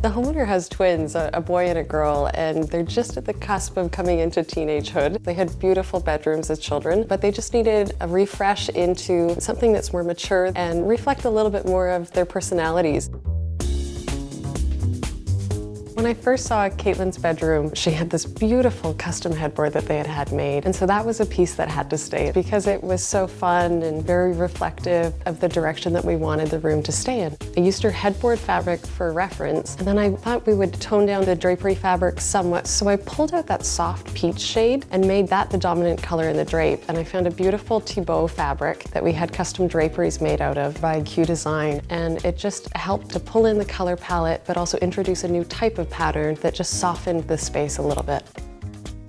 The homeowner has twins, a boy and a girl, and they're just at the cusp of coming into teenagehood. They had beautiful bedrooms as children, but they just needed a refresh into something that's more mature and reflect a little bit more of their personalities. When I first saw Caitlin's bedroom, she had this beautiful custom headboard that they had made. And so that was a piece that had to stay because it was so fun and very reflective of the direction that we wanted the room to stay in. I used her headboard fabric for reference, and then I thought we would tone down the drapery fabric somewhat. So I pulled out that soft peach shade and made that the dominant color in the drape. And I found a beautiful Thibaut fabric that we had custom draperies made out of by Q Design. And it just helped to pull in the color palette, but also introduce a new type of pattern that just softened the space a little bit.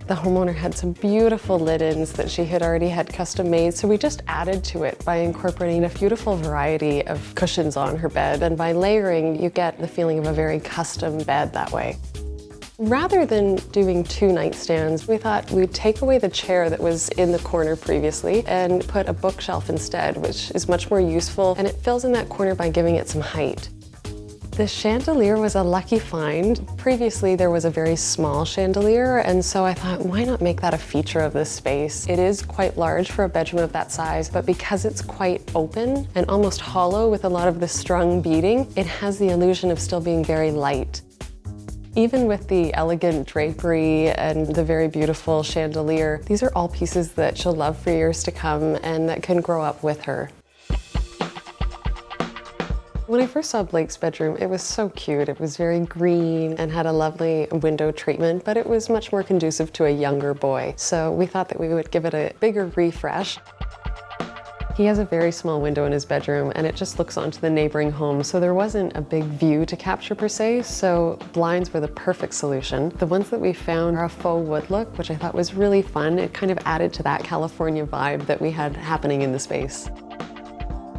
The homeowner had some beautiful lid-ins that she had already had custom made, so we just added to it by incorporating a beautiful variety of cushions on her bed, and by layering you get the feeling of a very custom bed that way. Rather than doing 2 nightstands, we thought we'd take away the chair that was in the corner previously and put a bookshelf instead, which is much more useful, and it fills in that corner by giving it some height. The chandelier was a lucky find. Previously, there was a very small chandelier, and so I thought, why not make that a feature of this space? It is quite large for a bedroom of that size, but because it's quite open and almost hollow with a lot of the strung beading, it has the illusion of still being very light. Even with the elegant drapery and the very beautiful chandelier, these are all pieces that she'll love for years to come and that can grow up with her. When I first saw Blake's bedroom, it was so cute. It was very green and had a lovely window treatment, but it was much more conducive to a younger boy. So we thought that we would give it a bigger refresh. He has a very small window in his bedroom and it just looks onto the neighboring home, so there wasn't a big view to capture per se, so blinds were the perfect solution. The ones that we found are a faux wood look, which I thought was really fun. It kind of added to that California vibe that we had happening in the space.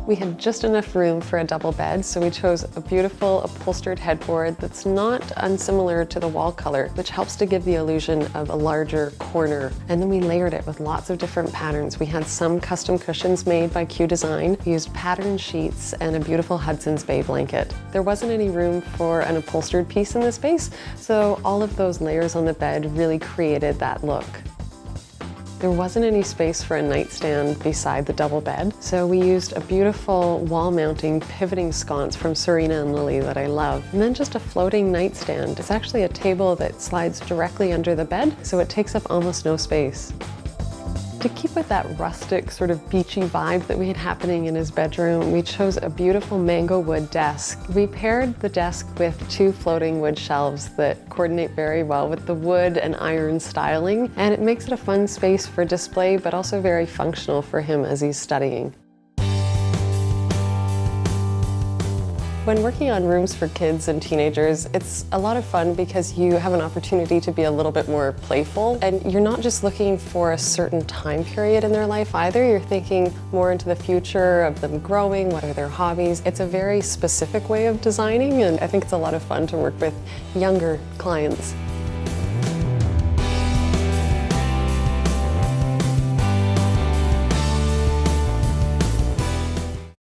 We had just enough room for a double bed, so we chose a beautiful upholstered headboard that's not unsimilar to the wall color, which helps to give the illusion of a larger corner. And then we layered it with lots of different patterns. We had some custom cushions made by Q Design. We used pattern sheets and a beautiful Hudson's Bay blanket. There wasn't any room for an upholstered piece in the space, so all of those layers on the bed really created that look. There wasn't any space for a nightstand beside the double bed, so we used a beautiful wall-mounting pivoting sconce from Serena and Lily that I love. And then just a floating nightstand. It's actually a table that slides directly under the bed, so it takes up almost no space. To keep with that rustic, sort of beachy vibe that we had happening in his bedroom, we chose a beautiful mango wood desk. We paired the desk with 2 floating wood shelves that coordinate very well with the wood and iron styling, and it makes it a fun space for display, but also very functional for him as he's studying. When working on rooms for kids and teenagers, it's a lot of fun because you have an opportunity to be a little bit more playful, and you're not just looking for a certain time period in their life either. You're thinking more into the future of them growing, what are their hobbies. It's a very specific way of designing, and I think it's a lot of fun to work with younger clients.